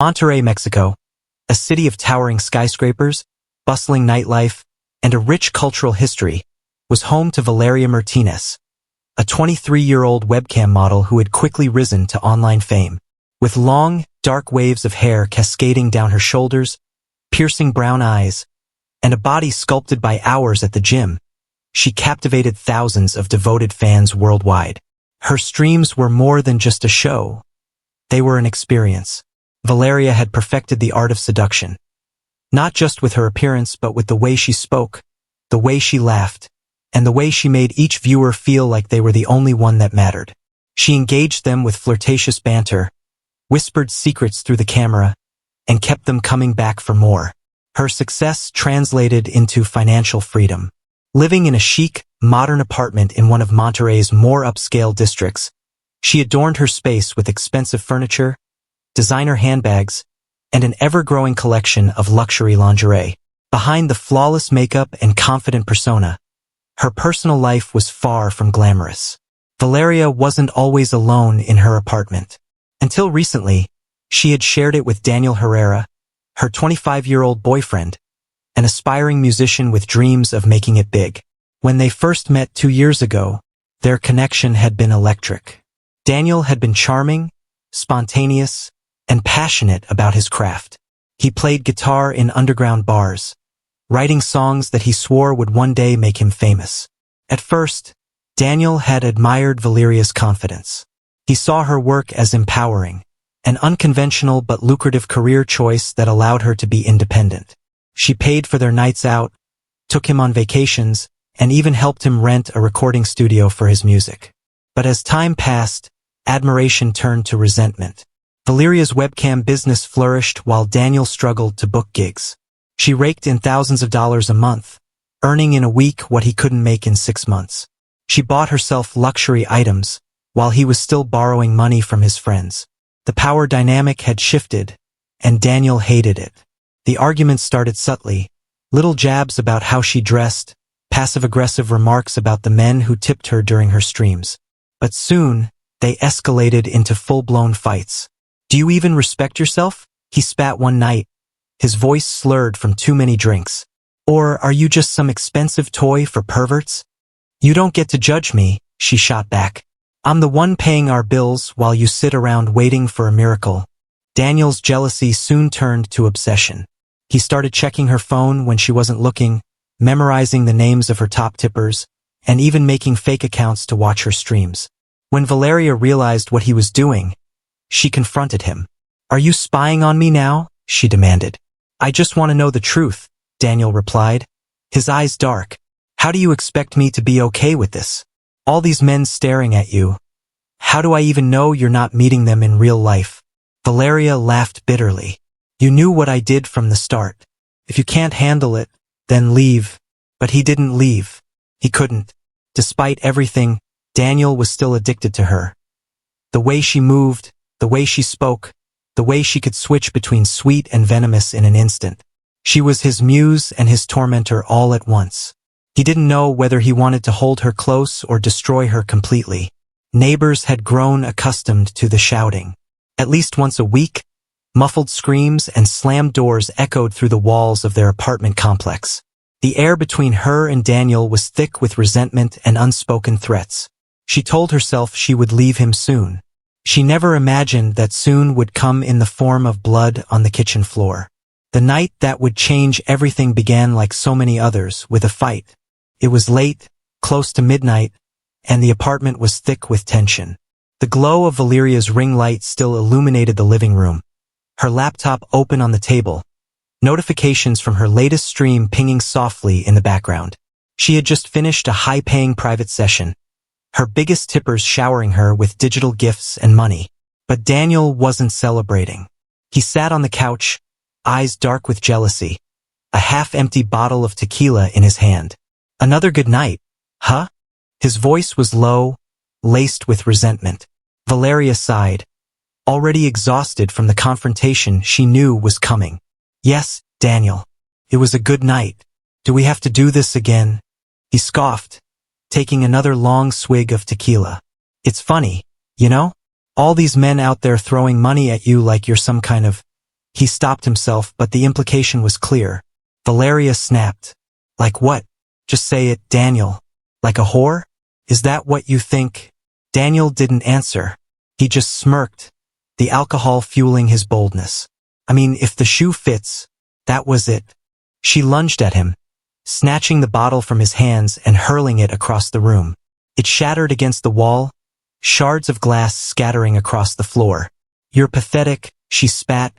Monterrey, Mexico, a city of towering skyscrapers, bustling nightlife, and a rich cultural history, was home to Valeria Martinez, a 23-year-old webcam model who had quickly risen to online fame. With long, dark waves of hair cascading down her shoulders, piercing brown eyes, and a body sculpted by hours at the gym, she captivated thousands of devoted fans worldwide. Her streams were more than just a show. They were an experience. Valeria had perfected the art of seduction, not just with her appearance but with the way she spoke, the way she laughed, and the way she made each viewer feel like they were the only one that mattered. She engaged them with flirtatious banter, whispered secrets through the camera, and kept them coming back for more. Her success translated into financial freedom. Living in a chic, modern apartment in one of Monterrey's more upscale districts, she adorned her space with expensive furniture, designer handbags, and an ever-growing collection of luxury lingerie. Behind the flawless makeup and confident persona, her personal life was far from glamorous. Valeria wasn't always alone in her apartment. Until recently, she had shared it with Daniel Herrera, her 25-year-old boyfriend, an aspiring musician with dreams of making it big. When they first met 2 years ago, their connection had been electric. Daniel had been charming, spontaneous, and passionate about his craft. He played guitar in underground bars, writing songs that he swore would one day make him famous. At first, Daniel had admired Valeria's confidence. He saw her work as empowering, an unconventional but lucrative career choice that allowed her to be independent. She paid for their nights out, took him on vacations, and even helped him rent a recording studio for his music. But as time passed, admiration turned to resentment. Valeria's webcam business flourished while Daniel struggled to book gigs. She raked in thousands of dollars a month, earning in a week what he couldn't make in 6 months. She bought herself luxury items, while he was still borrowing money from his friends. The power dynamic had shifted, and Daniel hated it. The arguments started subtly, little jabs about how she dressed, passive-aggressive remarks about the men who tipped her during her streams. But soon, they escalated into full-blown fights. "Do you even respect yourself?" he spat one night, his voice slurred from too many drinks. "Or are you just some expensive toy for perverts?" "You don't get to judge me," she shot back. "I'm the one paying our bills while you sit around waiting for a miracle." Daniel's jealousy soon turned to obsession. He started checking her phone when she wasn't looking, memorizing the names of her top tippers, and even making fake accounts to watch her streams. When Valeria realized what he was doing, she confronted him. "Are you spying on me now?" she demanded. "I just want to know the truth," Daniel replied, his eyes dark. "How do you expect me to be okay with this? All these men staring at you. How do I even know you're not meeting them in real life?" Valeria laughed bitterly. "You knew what I did from the start. If you can't handle it, then leave." But he didn't leave. He couldn't. Despite everything, Daniel was still addicted to her. The way she moved, the way she spoke, the way she could switch between sweet and venomous in an instant. She was his muse and his tormentor all at once. He didn't know whether he wanted to hold her close or destroy her completely. Neighbors had grown accustomed to the shouting. At least once a week, muffled screams and slammed doors echoed through the walls of their apartment complex. The air between her and Daniel was thick with resentment and unspoken threats. She told herself she would leave him soon. She never imagined that soon would come in the form of blood on the kitchen floor. The night that would change everything began like so many others, with a fight. It was late, close to midnight, and the apartment was thick with tension. The glow of Valeria's ring light still illuminated the living room, her laptop open on the table, notifications from her latest stream pinging softly in the background. She had just finished a high-paying private session, her biggest tippers showering her with digital gifts and money. But Daniel wasn't celebrating. He sat on the couch, eyes dark with jealousy, a half-empty bottle of tequila in his hand. "Another good night, huh?" His voice was low, laced with resentment. Valeria sighed, already exhausted from the confrontation she knew was coming. "Yes, Daniel. It was a good night. Do we have to do this again?" He scoffed, taking another long swig of tequila. "It's funny, you know? All these men out there throwing money at you like you're some kind of He stopped himself, but the implication was clear. Valeria snapped. Like what? Just say it, Daniel. Like a whore? Is that what you think? Daniel didn't answer. He just smirked, the alcohol fueling his boldness. I mean, if the shoe fits, that was it. She lunged at him, snatching the bottle from his hands and hurling it across the room. It shattered against the wall, shards of glass scattering across the floor. You're pathetic, she spat,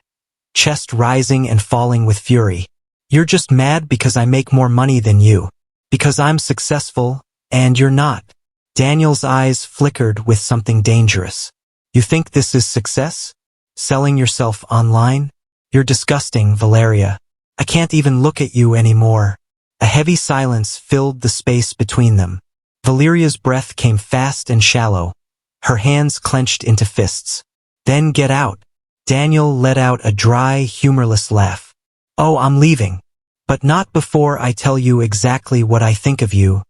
chest rising and falling with fury. You're just mad because I make more money than you. Because I'm successful, and you're not. Daniel's eyes flickered with something dangerous. You think this is success? Selling yourself online? You're disgusting, Valeria. I can't even look at you anymore. A heavy silence filled the space between them. Valeria's breath came fast and shallow, her hands clenched into fists. Then get out. Daniel let out a dry, humorless laugh. Oh, I'm leaving. But not before I tell you exactly what I think of you.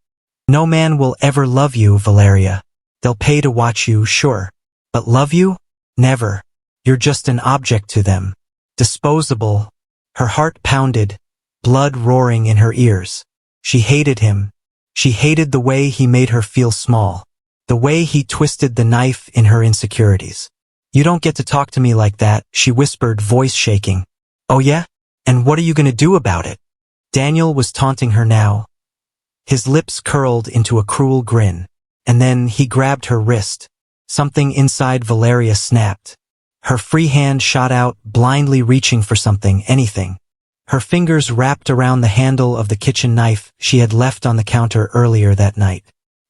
No man will ever love you, Valeria. They'll pay to watch you, sure. But love you? Never. You're just an object to them. Disposable. Her heart pounded, blood roaring in her ears. She hated him. She hated the way he made her feel small. The way he twisted the knife in her insecurities. You don't get to talk to me like that, she whispered, voice shaking. Oh yeah? And what are you gonna do about it? Daniel was taunting her now. His lips curled into a cruel grin. And then he grabbed her wrist. Something inside Valeria snapped. Her free hand shot out, blindly reaching for something, anything. Her fingers wrapped around the handle of the kitchen knife she had left on the counter earlier that night.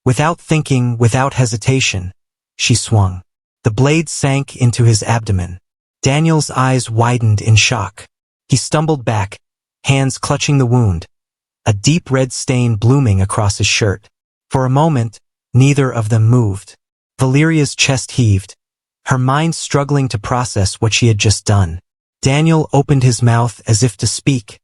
Without thinking, without hesitation, she swung. The blade sank into his abdomen. Daniel's eyes widened in shock. He stumbled back, hands clutching the wound, a deep red stain blooming across his shirt. For a moment, neither of them moved. Valeria's chest heaved, her mind struggling to process what she had just done. Daniel opened his mouth as if to speak,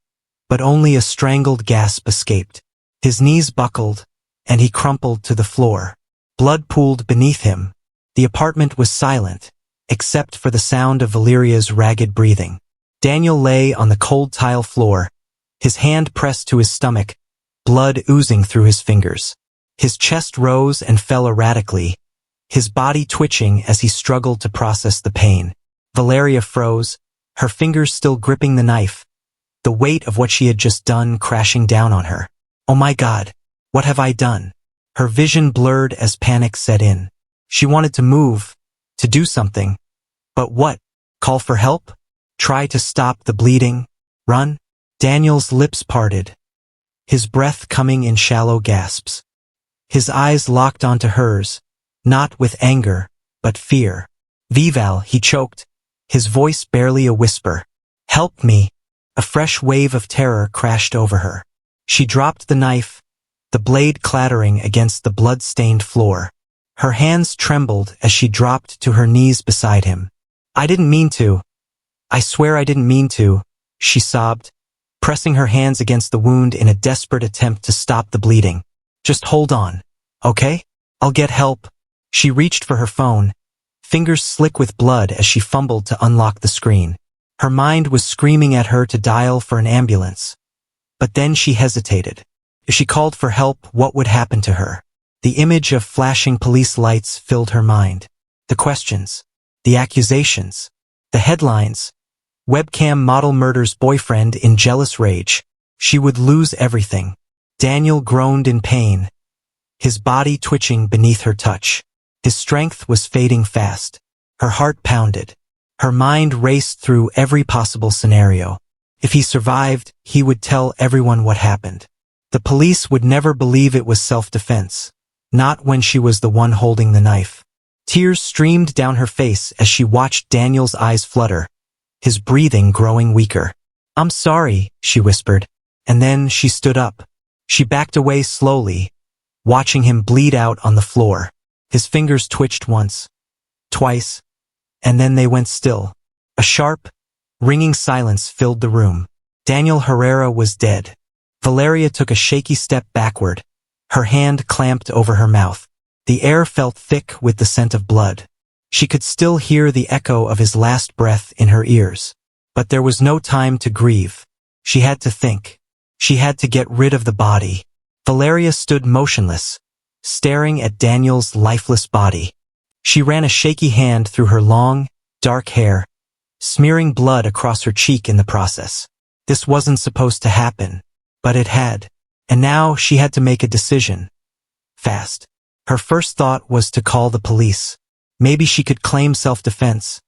but only a strangled gasp escaped. His knees buckled, and he crumpled to the floor. Blood pooled beneath him. The apartment was silent, except for the sound of Valeria's ragged breathing. Daniel lay on the cold tile floor, his hand pressed to his stomach, blood oozing through his fingers. His chest rose and fell erratically, his body twitching as he struggled to process the pain. Valeria froze, her fingers still gripping the knife, the weight of what she had just done crashing down on her. Oh my God, what have I done? Her vision blurred as panic set in. She wanted to move, to do something. But what? Call for help? Try to stop the bleeding? Run? Daniel's lips parted, his breath coming in shallow gasps. His eyes locked onto hers, not with anger, but fear. Vival, he choked, his voice barely a whisper. Help me. A fresh wave of terror crashed over her. She dropped the knife, the blade clattering against the blood-stained floor. Her hands trembled as she dropped to her knees beside him. I didn't mean to. I swear I didn't mean to, she sobbed, pressing her hands against the wound in a desperate attempt to stop the bleeding. Just hold on, okay? I'll get help. She reached for her phone, fingers slick with blood as she fumbled to unlock the screen. Her mind was screaming at her to dial for an ambulance. But then she hesitated. If she called for help, what would happen to her? The image of flashing police lights filled her mind. The questions, the accusations, the headlines. Webcam model murders boyfriend in jealous rage. She would lose everything. Daniel groaned in pain, his body twitching beneath her touch. His strength was fading fast. Her heart pounded. Her mind raced through every possible scenario. If he survived, he would tell everyone what happened. The police would never believe it was self-defense, not when she was the one holding the knife. Tears streamed down her face as she watched Daniel's eyes flutter, his breathing growing weaker. I'm sorry, she whispered, and then she stood up. She backed away slowly, watching him bleed out on the floor. His fingers twitched once, twice, and then they went still. A sharp, ringing silence filled the room. Daniel Herrera was dead. Valeria took a shaky step backward, her hand clamped over her mouth. The air felt thick with the scent of blood. She could still hear the echo of his last breath in her ears. But there was no time to grieve. She had to think. She had to get rid of the body. Valeria stood motionless, staring at Daniel's lifeless body. She ran a shaky hand through her long, dark hair, smearing blood across her cheek in the process. This wasn't supposed to happen, but it had. And now she had to make a decision. Fast. Her first thought was to call the police. Maybe she could claim self-defense.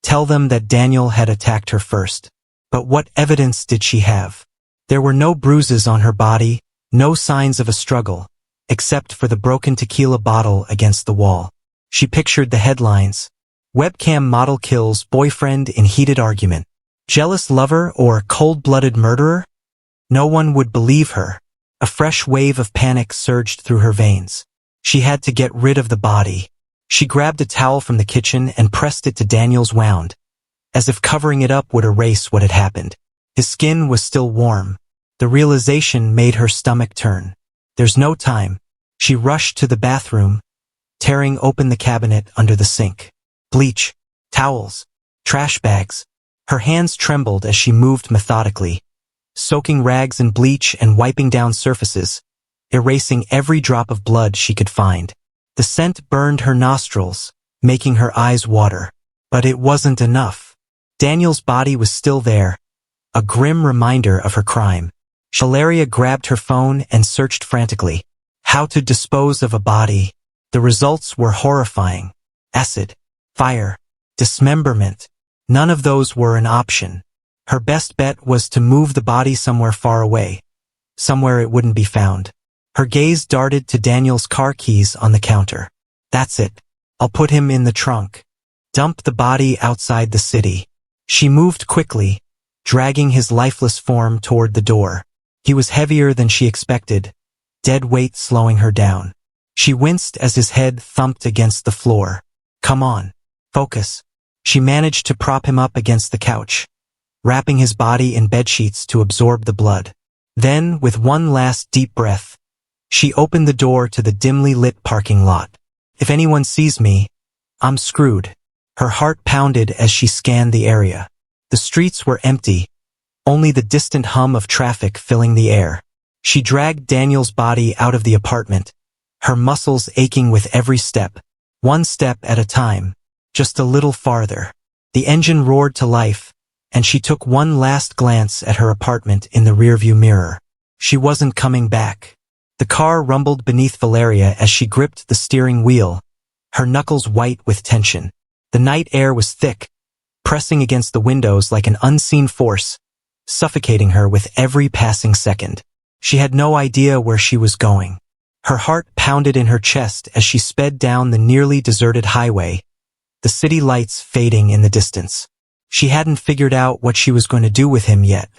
Tell them that Daniel had attacked her first. But what evidence did she have? There were no bruises on her body, no signs of a struggle, except for the broken tequila bottle against the wall. She pictured the headlines. Webcam model kills boyfriend in heated argument. Jealous lover or cold-blooded murderer? No one would believe her. A fresh wave of panic surged through her veins. She had to get rid of the body. She grabbed a towel from the kitchen and pressed it to Daniel's wound, as if covering it up would erase what had happened. His skin was still warm. The realization made her stomach turn. There's no time. She rushed to the bathroom, tearing open the cabinet under the sink. Bleach, towels, trash bags. Her hands trembled as she moved methodically, soaking rags in bleach and wiping down surfaces, erasing every drop of blood she could find. The scent burned her nostrils, making her eyes water. But it wasn't enough. Daniel's body was still there, a grim reminder of her crime. Valeria grabbed her phone and searched frantically. How to dispose of a body. The results were horrifying. Acid, fire, dismemberment. None of those were an option. Her best bet was to move the body somewhere far away, somewhere it wouldn't be found. Her gaze darted to Daniel's car keys on the counter. That's it. I'll put him in the trunk. Dump the body outside the city. She moved quickly, dragging his lifeless form toward the door. He was heavier than she expected, dead weight slowing her down. She winced as his head thumped against the floor. Come on, focus. She managed to prop him up against the couch, wrapping his body in bedsheets to absorb the blood. Then, with one last deep breath, she opened the door to the dimly lit parking lot. If anyone sees me, I'm screwed. Her heart pounded as she scanned the area. The streets were empty, only the distant hum of traffic filling the air. She dragged Daniel's body out of the apartment, her muscles aching with every step, one step at a time, just a little farther. The engine roared to life, and she took one last glance at her apartment in the rearview mirror. She wasn't coming back. The car rumbled beneath Valeria as she gripped the steering wheel, her knuckles white with tension. The night air was thick, pressing against the windows like an unseen force, suffocating her with every passing second. She had no idea where she was going. Her heart pounded in her chest as she sped down the nearly deserted highway, the city lights fading in the distance. She hadn't figured out what she was going to do with him yet.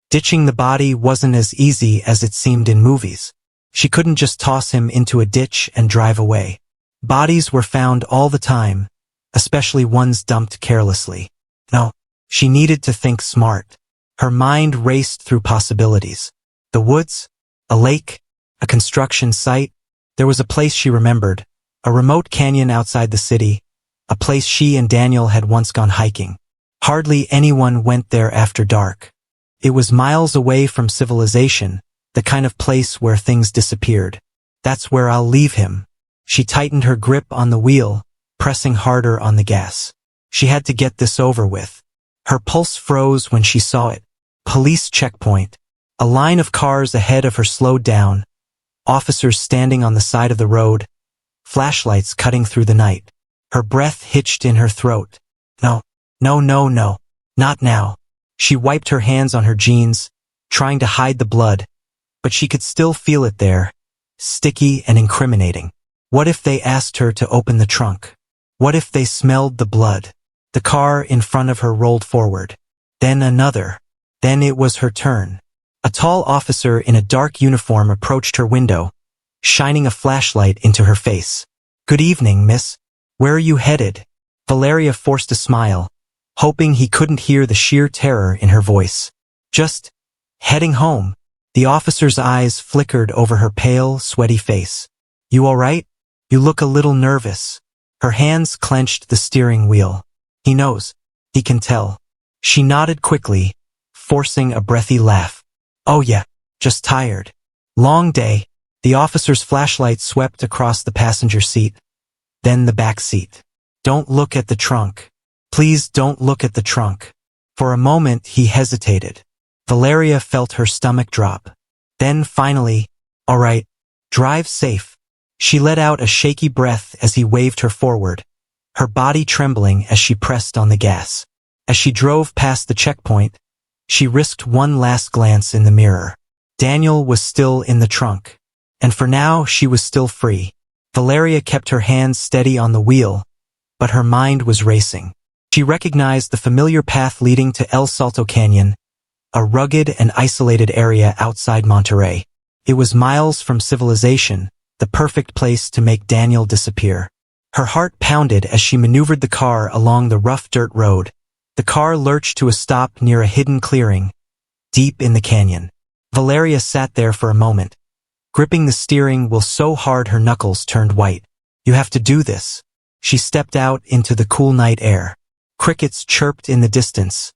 Ditching the body wasn't as easy as it seemed in movies. She couldn't just toss him into a ditch and drive away. Bodies were found all the time, especially ones dumped carelessly. No, she needed to think smart. Her mind raced through possibilities. The woods, a lake, a construction site. There was a place she remembered, a remote canyon outside the city, a place she and Daniel had once gone hiking. Hardly anyone went there after dark. It was miles away from civilization, the kind of place where things disappeared. That's where I'll leave him. She tightened her grip on the wheel, pressing harder on the gas. She had to get this over with. Her pulse froze when she saw it. Police checkpoint. A line of cars ahead of her slowed down, officers standing on the side of the road, flashlights cutting through the night. Her breath hitched in her throat. No, not now. She wiped her hands on her jeans, trying to hide the blood, but she could still feel it there, sticky and incriminating. What if they asked her to open the trunk? What if they smelled the blood? The car in front of her rolled forward. Then another. Then it was her turn. A tall officer in a dark uniform approached her window, shining a flashlight into her face. Good evening, miss. Where are you headed? Valeria forced a smile, hoping he couldn't hear the sheer terror in her voice. Just heading home. The officer's eyes flickered over her pale, sweaty face. You all right? You look a little nervous. Her hands clenched the steering wheel. He knows. He can tell. She nodded quickly, forcing a breathy laugh. Oh yeah, just tired. Long day. The officer's flashlight swept across the passenger seat, then the back seat. Don't look at the trunk. Please don't look at the trunk. For a moment he hesitated. Valeria felt her stomach drop. Then finally, all right, drive safe. She let out a shaky breath as he waved her forward, her body trembling as she pressed on the gas. As she drove past the checkpoint, she risked one last glance in the mirror. Daniel was still in the trunk. And for now she was still free. Valeria kept her hands steady on the wheel, but her mind was racing. She recognized the familiar path leading to El Salto Canyon, a rugged and isolated area outside Monterey. It was miles from civilization, the perfect place to make Daniel disappear. Her heart pounded as she maneuvered the car along the rough dirt road. The car lurched to a stop near a hidden clearing, deep in the canyon. Valeria sat there for a moment, gripping the steering wheel so hard her knuckles turned white. You have to do this. She stepped out into the cool night air. Crickets chirped in the distance,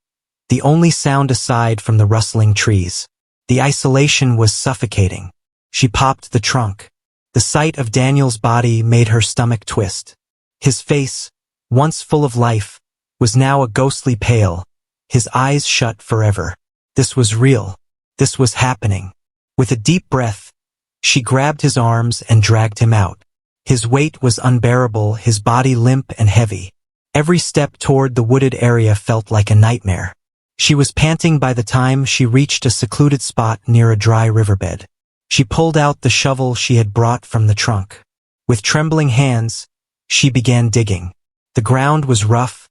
the only sound aside from the rustling trees. The isolation was suffocating. She popped the trunk. The sight of Daniel's body made her stomach twist. His face, once full of life, was now a ghostly pale, his eyes shut forever. This was real. This was happening. With a deep breath, she grabbed his arms and dragged him out. His weight was unbearable, his body limp and heavy. Every step toward the wooded area felt like a nightmare. She was panting by the time she reached a secluded spot near a dry riverbed. She pulled out the shovel she had brought from the trunk. With trembling hands, she began digging. The ground was rough,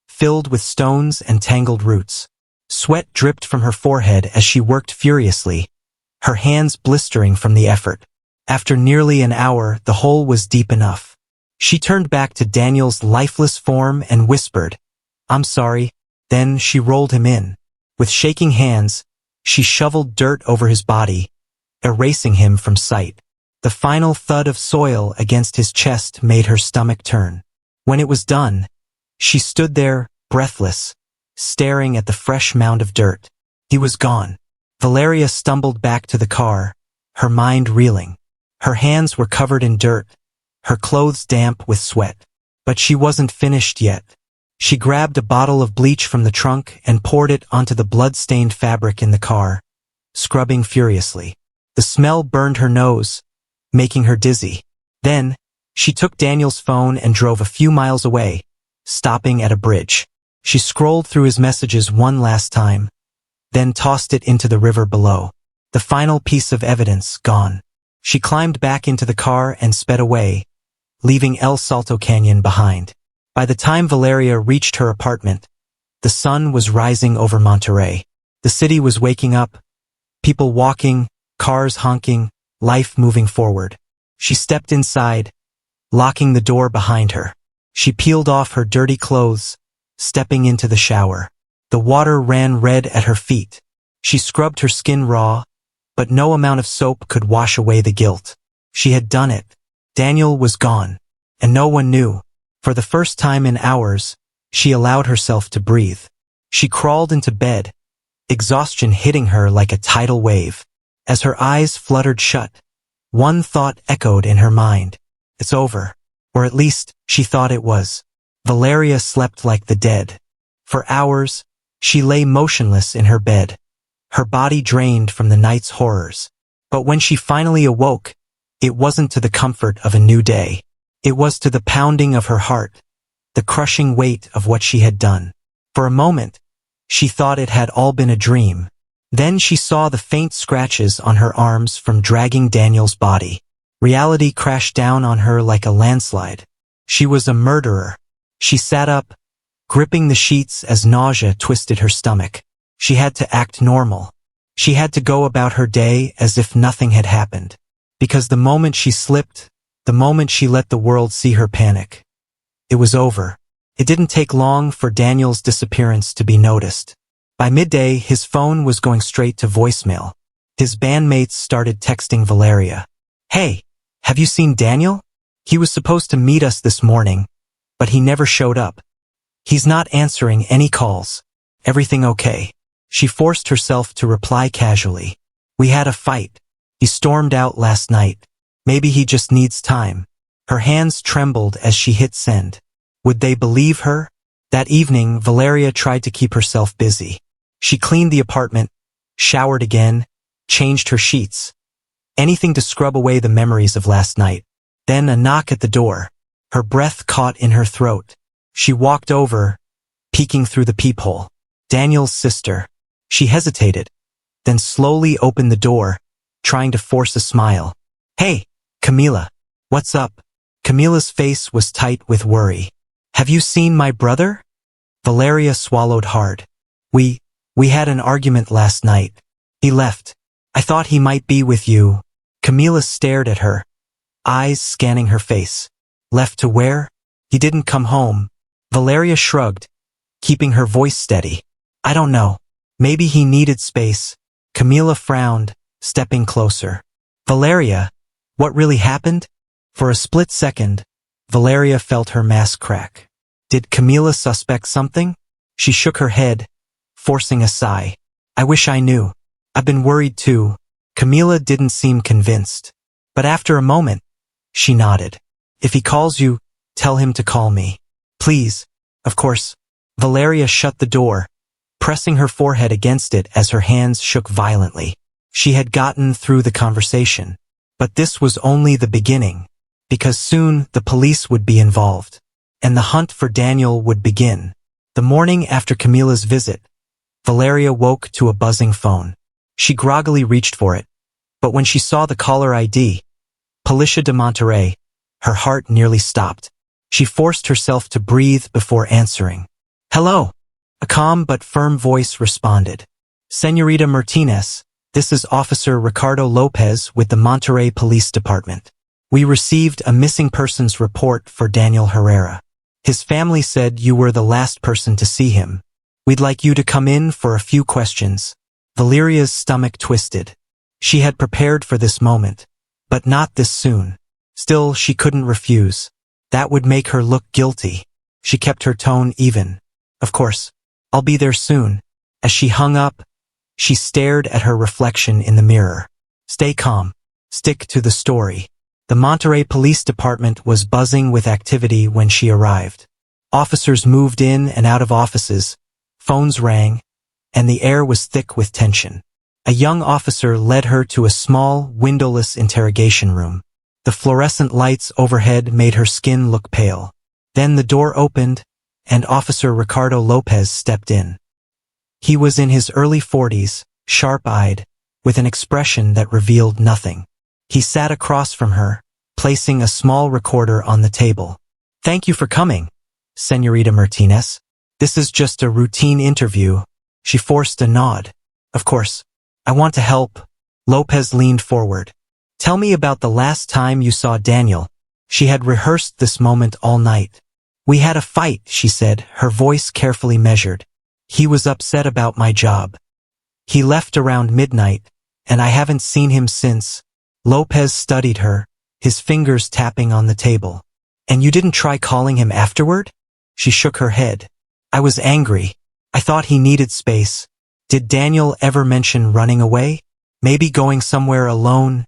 filled with stones and tangled roots. Sweat dripped from her forehead as she worked furiously, her hands blistering from the effort. After nearly an hour, the hole was deep enough. She turned back to Daniel's lifeless form and whispered, "I'm sorry." Then she rolled him in. With shaking hands, she shoveled dirt over his body, erasing him from sight. The final thud of soil against his chest made her stomach turn. When it was done, she stood there, breathless, staring at the fresh mound of dirt. He was gone. Valeria stumbled back to the car, her mind reeling. Her hands were covered in dirt, her clothes damp with sweat. But she wasn't finished yet. She grabbed a bottle of bleach from the trunk and poured it onto the blood-stained fabric in the car, scrubbing furiously. The smell burned her nose, making her dizzy. Then, she took Daniel's phone and drove a few miles away, stopping at a bridge. She scrolled through his messages one last time, then tossed it into the river below. The final piece of evidence gone. She climbed back into the car and sped away, leaving El Salto Canyon behind. By the time Valeria reached her apartment, the sun was rising over Monterey. The city was waking up, people walking, cars honking, life moving forward. She stepped inside, locking the door behind her. She peeled off her dirty clothes, stepping into the shower. The water ran red at her feet. She scrubbed her skin raw, but no amount of soap could wash away the guilt. She had done it. Daniel was gone, and no one knew. For the first time in hours, she allowed herself to breathe. She crawled into bed, exhaustion hitting her like a tidal wave. As her eyes fluttered shut, one thought echoed in her mind. It's over. Or at least, she thought it was. Valeria slept like the dead. For hours, she lay motionless in her bed, her body drained from the night's horrors. But when she finally awoke, it wasn't to the comfort of a new day. It was to the pounding of her heart, the crushing weight of what she had done. For a moment, she thought it had all been a dream. Then she saw the faint scratches on her arms from dragging Daniel's body. Reality crashed down on her like a landslide. She was a murderer. She sat up, gripping the sheets as nausea twisted her stomach. She had to act normal. She had to go about her day as if nothing had happened. Because the moment she slipped, the moment she let the world see her panic, it was over. It didn't take long for Daniel's disappearance to be noticed. By midday, his phone was going straight to voicemail. His bandmates started texting Valeria. "Hey, have you seen Daniel? He was supposed to meet us this morning, but he never showed up. He's not answering any calls." Everything okay? She forced herself to reply casually. We had a fight. He stormed out last night. Maybe he just needs time. Her hands trembled as she hit send. Would they believe her? That evening, Valeria tried to keep herself busy. She cleaned the apartment, showered again, changed her sheets. Anything to scrub away the memories of last night. Then a knock at the door. Her breath caught in her throat. She walked over, peeking through the peephole. Daniel's sister. She hesitated, then slowly opened the door, trying to force a smile. Hey, Camila. What's up? Camila's face was tight with worry. Have you seen my brother? Valeria swallowed hard. We had an argument last night. He left. I thought he might be with you. Camila stared at her, eyes scanning her face. Left to where? He didn't come home. Valeria shrugged, keeping her voice steady. I don't know. Maybe he needed space. Camila frowned, stepping closer. Valeria, what really happened? For a split second, Valeria felt her mask crack. Did Camila suspect something? She shook her head, forcing a sigh. I wish I knew. I've been worried too. Camila didn't seem convinced. But after a moment, she nodded. If he calls you, tell him to call me. Please. Of course. Valeria shut the door, pressing her forehead against it as her hands shook violently. She had gotten through the conversation. But this was only the beginning, because soon the police would be involved, and the hunt for Daniel would begin. The morning after Camila's visit, Valeria woke to a buzzing phone. She groggily reached for it, but when she saw the caller ID, Policia de Monterrey, her heart nearly stopped. She forced herself to breathe before answering. Hello. A calm but firm voice responded. Señorita Martinez, this is Officer Ricardo Lopez with the Monterrey Police Department. We received a missing persons report for Daniel Herrera. His family said you were the last person to see him. We'd like you to come in for a few questions. Valeria's stomach twisted. She had prepared for this moment, but not this soon. Still, she couldn't refuse. That would make her look guilty. She kept her tone even. Of course, I'll be there soon. As she hung up, she stared at her reflection in the mirror. Stay calm. Stick to the story. The Monterrey Police Department was buzzing with activity when she arrived. Officers moved in and out of offices, phones rang, and the air was thick with tension. A young officer led her to a small, windowless interrogation room. The fluorescent lights overhead made her skin look pale. Then the door opened, and Officer Ricardo Lopez stepped in. He was in his early 40s, sharp-eyed, with an expression that revealed nothing. He sat across from her, placing a small recorder on the table. Thank you for coming, Señorita Martinez. This is just a routine interview. She forced a nod. Of course. I want to help. Lopez leaned forward. Tell me about the last time you saw Daniel. She had rehearsed this moment all night. We had a fight, she said, her voice carefully measured. He was upset about my job. He left around midnight, and I haven't seen him since. Lopez studied her, his fingers tapping on the table. And you didn't try calling him afterward? She shook her head. I was angry. I thought he needed space. Did Daniel ever mention running away? Maybe going somewhere alone?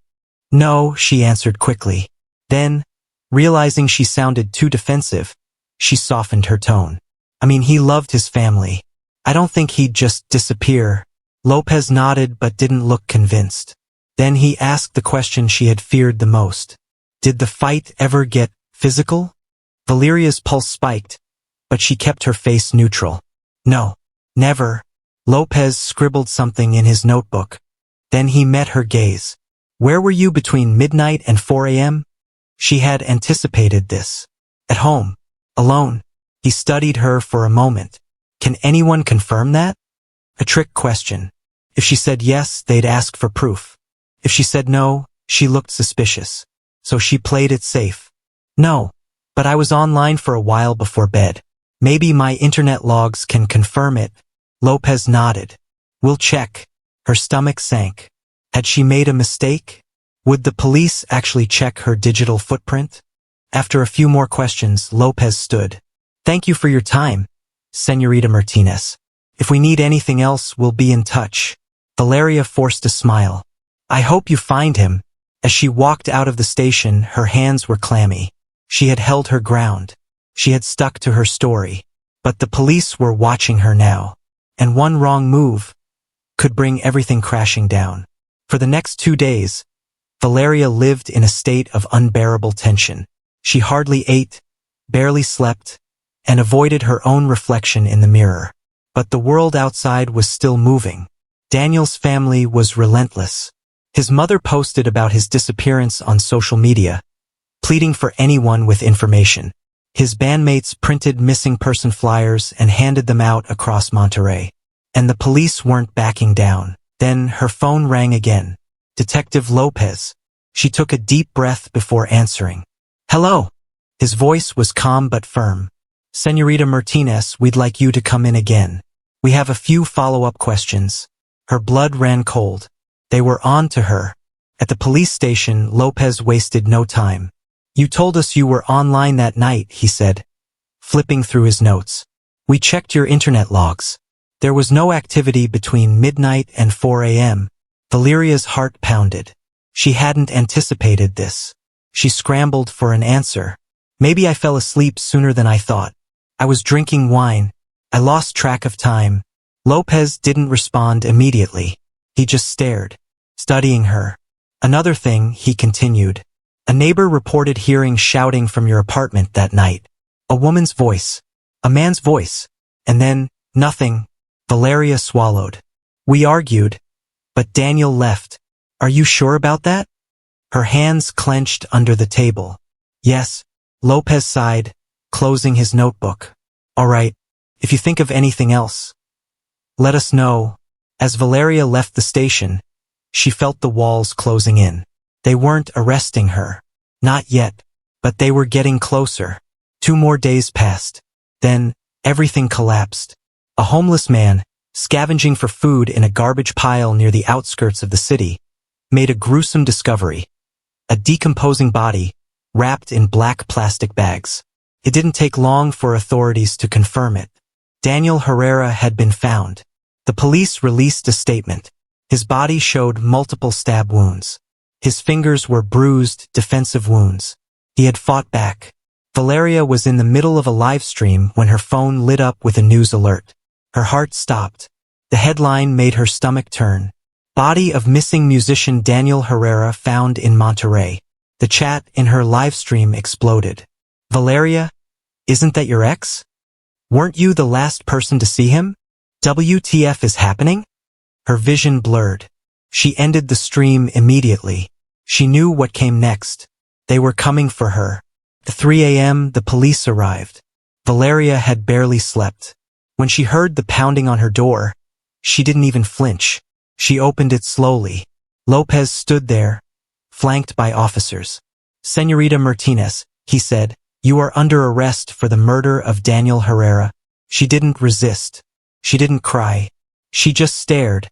No, she answered quickly. Then, realizing she sounded too defensive, she softened her tone. I mean, he loved his family. I don't think he'd just disappear. Lopez nodded but didn't look convinced. Then he asked the question she had feared the most. Did the fight ever get physical? Valeria's pulse spiked, but she kept her face neutral. No, never. Lopez scribbled something in his notebook. Then he met her gaze. Where were you between midnight and 4 a.m.? She had anticipated this. At home. Alone. He studied her for a moment. Can anyone confirm that? A trick question. If she said yes, they'd ask for proof. If she said no, she looked suspicious. So she played it safe. No, but I was online for a while before bed. Maybe my internet logs can confirm it. Lopez nodded. We'll check. Her stomach sank. Had she made a mistake? Would the police actually check her digital footprint? After a few more questions, Lopez stood. Thank you for your time, Señorita Martinez. If we need anything else, we'll be in touch. Valeria forced a smile. I hope you find him. As she walked out of the station, her hands were clammy. She had held her ground. She had stuck to her story. But the police were watching her now. And one wrong move could bring everything crashing down. For the next 2 days, Valeria lived in a state of unbearable tension. She hardly ate, barely slept, and avoided her own reflection in the mirror. But the world outside was still moving. Daniel's family was relentless. His mother posted about his disappearance on social media, pleading for anyone with information. His bandmates printed missing person flyers and handed them out across Monterey. And the police weren't backing down. Then her phone rang again. Detective Lopez. She took a deep breath before answering. Hello. His voice was calm but firm. Señorita Martinez, we'd like you to come in again. We have a few follow-up questions. Her blood ran cold. They were on to her. At the police station, Lopez wasted no time. You told us you were online that night, he said, flipping through his notes. We checked your internet logs. There was no activity between midnight and 4 a.m. Valeria's heart pounded. She hadn't anticipated this. She scrambled for an answer. Maybe I fell asleep sooner than I thought. I was drinking wine. I lost track of time. Lopez didn't respond immediately. He just stared, studying her. Another thing, he continued. A neighbor reported hearing shouting from your apartment that night. A woman's voice. A man's voice. And then, nothing. Valeria swallowed. We argued, but Daniel left. Are you sure about that? Her hands clenched under the table. Yes, Lopez sighed, closing his notebook. All right, if you think of anything else, let us know. As Valeria left the station, she felt the walls closing in. They weren't arresting her. Not yet, but they were getting closer. 2 more days passed. Then, everything collapsed. A homeless man, scavenging for food in a garbage pile near the outskirts of the city, made a gruesome discovery. A decomposing body, wrapped in black plastic bags. It didn't take long for authorities to confirm it. Daniel Herrera had been found. The police released a statement. His body showed multiple stab wounds. His fingers were bruised, defensive wounds. He had fought back. Valeria was in the middle of a live stream when her phone lit up with a news alert. Her heart stopped. The headline made her stomach turn. Body of missing musician Daniel Herrera found in Monterey. The chat in her live stream exploded. Valeria, isn't that your ex? Weren't you the last person to see him? WTF is happening? Her vision blurred. She ended the stream immediately. She knew what came next. They were coming for her. At 3 a.m., the police arrived. Valeria had barely slept. When she heard the pounding on her door, she didn't even flinch. She opened it slowly. Lopez stood there, flanked by officers. Señorita Martinez, he said, you are under arrest for the murder of Daniel Herrera. She didn't resist. She didn't cry. She just stared,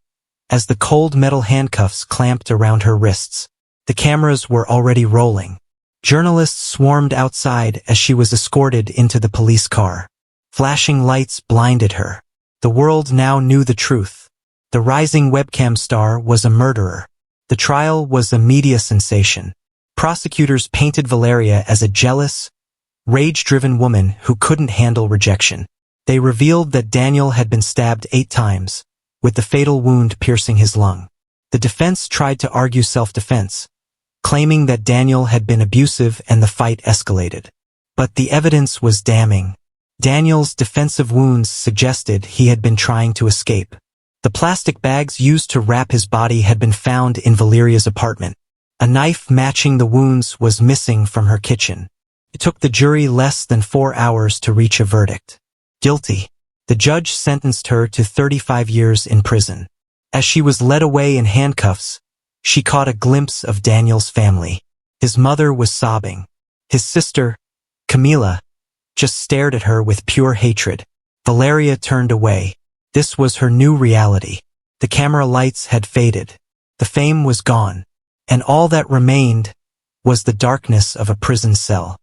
as the cold metal handcuffs clamped around her wrists. The cameras were already rolling. Journalists swarmed outside as she was escorted into the police car. Flashing lights blinded her. The world now knew the truth. The rising webcam star was a murderer. The trial was a media sensation. Prosecutors painted Valeria as a jealous, rage-driven woman who couldn't handle rejection. They revealed that Daniel had been stabbed 8 times, with the fatal wound piercing his lung. The defense tried to argue self-defense, claiming that Daniel had been abusive and the fight escalated. But the evidence was damning. Daniel's defensive wounds suggested he had been trying to escape. The plastic bags used to wrap his body had been found in Valeria's apartment. A knife matching the wounds was missing from her kitchen. It took the jury less than 4 hours to reach a verdict. Guilty. The judge sentenced her to 35 years in prison. As she was led away in handcuffs, she caught a glimpse of Daniel's family. His mother was sobbing. His sister, Camila, just stared at her with pure hatred. Valeria turned away. This was her new reality. The camera lights had faded. The fame was gone. And all that remained was the darkness of a prison cell.